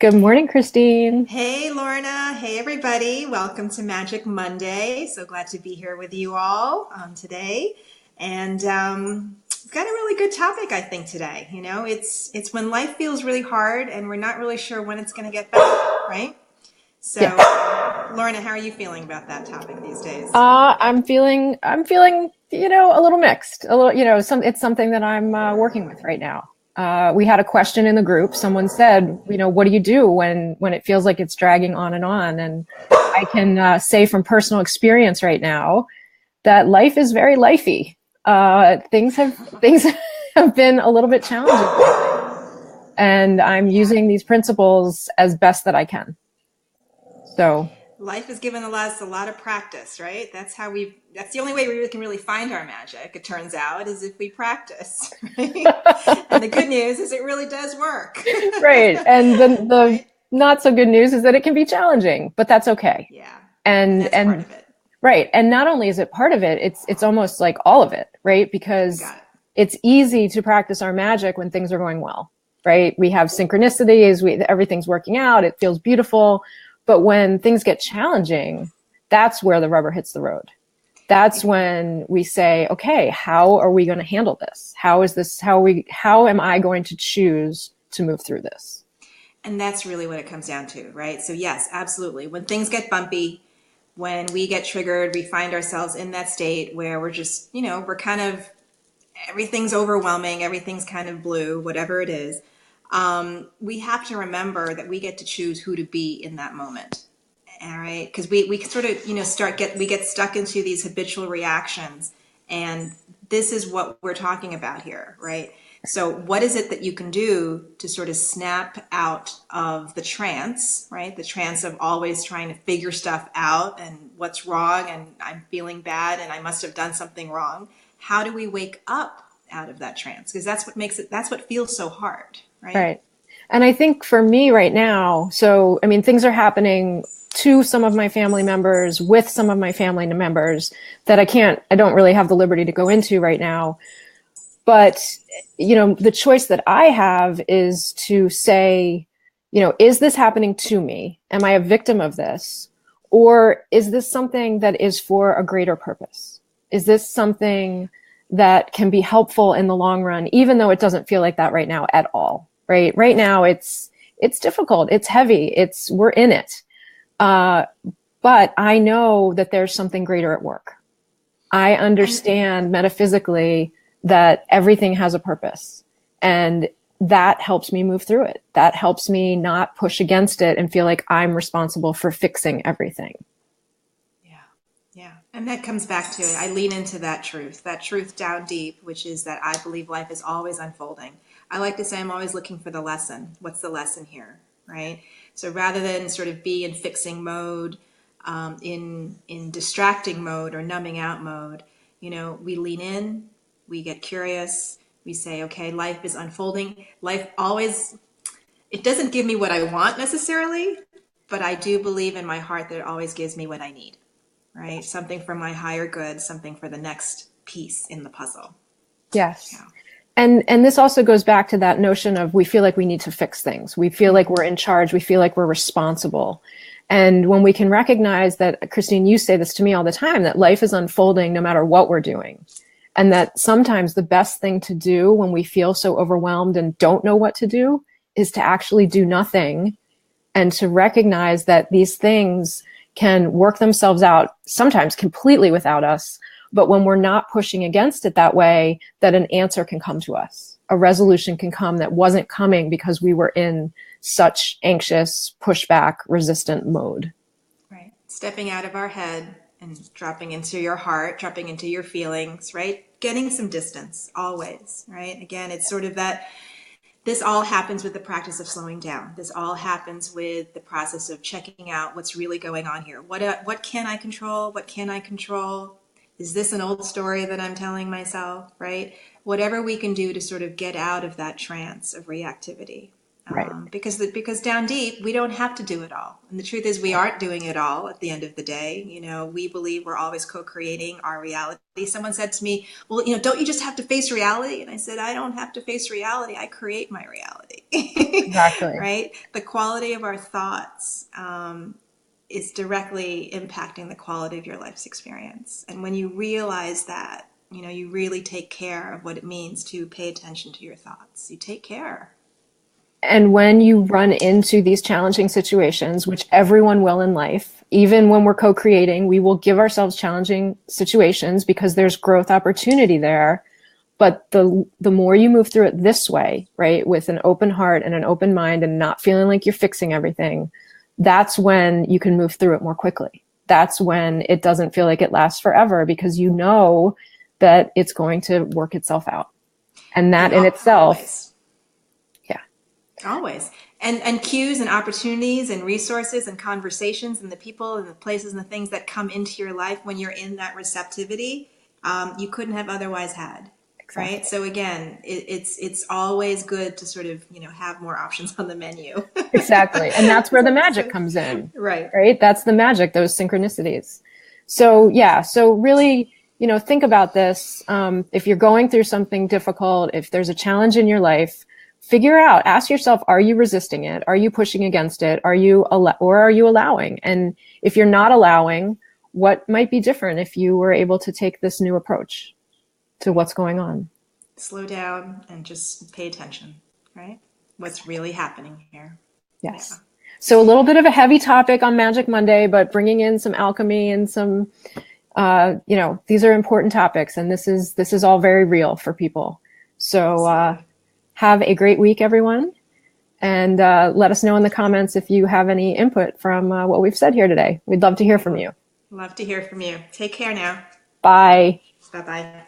Good morning, Christine. Hey, Lorna. Hey, everybody. Welcome to Magic Monday. So glad to be here with you all today. And we've got a really good topic, I think, today. It's when life feels really hard and we're not really sure when it's going to get better, right? So, Yes. Lorna, how are you feeling about that topic these days? I'm feeling, a little mixed. A little, it's something that I'm working with right now. We had a question in the group. Someone said, what do you do when it feels like it's dragging on and on? And I can say from personal experience right now that life is very lifey. Things have been a little bit challenging, and I'm Yeah. using these principles as best that I can. So, Life has given us a lot of practice, right? That's the only way we can really find our magic, it turns out, is if we practice, right? And the good news is it really does work, right. And the right? not so good news is that it can be challenging, but that's okay. Yeah. And And that's part and of it. right. And not only is it part of it, it's almost like all of it, right? You Because got it. it's easy to practice our magic when things are going well, right? We have synchronicities, everything's working out, it feels beautiful. But when things get challenging, that's where the rubber hits the road. That's when we say, okay, how are we going to handle this? How am I going to choose to move through this? And that's really what it comes down to, right? So yes, absolutely. When things get bumpy, when we get triggered, we find ourselves in that state where we're just, we're kind of, everything's overwhelming, everything's kind of blue, whatever it is. We have to remember that we get to choose who to be in that moment. All right. Because we sort of, we get stuck into these habitual reactions. And this is what we're talking about here, right? So what is it that you can do to sort of snap out of the trance, right? The trance of always trying to figure stuff out and what's wrong and I'm feeling bad and I must have done something wrong. How do we wake up out of that trance? Because that's what feels so hard, right? Right. And I think for me right now, so I mean, things are happening to some of my family members with some of my family members that I don't really have the liberty to go into right now. But, the choice that I have is to say, is this happening to me? Am I a victim of this? Or is this something that is for a greater purpose? Is this something that can be helpful in the long run, even though it doesn't feel like that right now at all? Right? Right now, it's difficult. It's heavy. We're in it. Uh, but I know that there's something greater at work. I And understand metaphysically that everything has a purpose, and that helps me move through it. That helps me not push against it and feel like I'm responsible for fixing everything. yeah, yeah. And that comes back to it. I lean into that truth down deep, which is that I believe life is always unfolding. I like to say I'm always looking for the lesson. What's the lesson here, right? So rather than sort of be in fixing mode, in distracting mode or numbing out mode, we lean in, we get curious, we say, okay, life is unfolding. Life always, it doesn't give me what I want necessarily, but I do believe in my heart that it always gives me what I need, right? Something for my higher good, something for the next piece in the puzzle. Yes. Yeah. And this also goes back to that notion of we feel like we need to fix things. We feel like we're in charge. We feel like we're responsible. And when we can recognize that, Christine, you say this to me all the time, that life is unfolding no matter what we're doing. And that sometimes the best thing to do when we feel so overwhelmed and don't know what to do is to actually do nothing and to recognize that these things can work themselves out sometimes completely without us. But when we're not pushing against it that way, that an answer can come to us. A resolution can come that wasn't coming because we were in such anxious, pushback, resistant mode. Right. Stepping out of our head and dropping into your heart, dropping into your feelings, right? Getting some distance always, right? Again, it's sort of that this all happens with the practice of slowing down. This all happens with the process of checking out what's really going on here. What can I control? What can I control? Is this an old story that I'm telling myself, right? Whatever we can do to sort of get out of that trance of reactivity. Right. Because down deep, we don't have to do it all. And the truth is we aren't doing it all at the end of the day. We believe we're always co-creating our reality. Someone said to me, well, don't you just have to face reality? And I said, I don't have to face reality. I create my reality. Exactly. Right? The quality of our thoughts is directly impacting the quality of your life's experience. And when you realize that, you really take care of what it means to pay attention to your thoughts. You take care. And when you run into these challenging situations, which everyone will in life, even when we're co-creating, we will give ourselves challenging situations because there's growth opportunity there. But the more you move through it this way, right, with an open heart and an open mind and not feeling like you're fixing everything, that's when you can move through it more quickly. That's when it doesn't feel like it lasts forever because you know that it's going to work itself out. And that in itself... Always. Always. And cues and opportunities and resources and conversations and the people and the places and the things that come into your life when you're in that receptivity, you couldn't have otherwise had. Exactly. Right. So again, it's always good to sort of, have more options on the menu. Exactly. And that's where the magic comes in. Right. Right. That's the magic, those synchronicities. So yeah. So really, think about this. If you're going through something difficult, if there's a challenge in your life, figure out, ask yourself, are you resisting it? Are you pushing against it? Or are you allowing? And if you're not allowing, what might be different if you were able to take this new approach to what's going on? Slow down and just pay attention, right? What's really happening here. Yes. Yeah. So a little bit of a heavy topic on Magic Monday, but bringing in some alchemy and some, these are important topics, and this is all very real for people. So, have a great week, everyone. And let us know in the comments if you have any input from what we've said here today. We'd love to hear from you. Love to hear from you. Take care now. Bye. Bye-bye.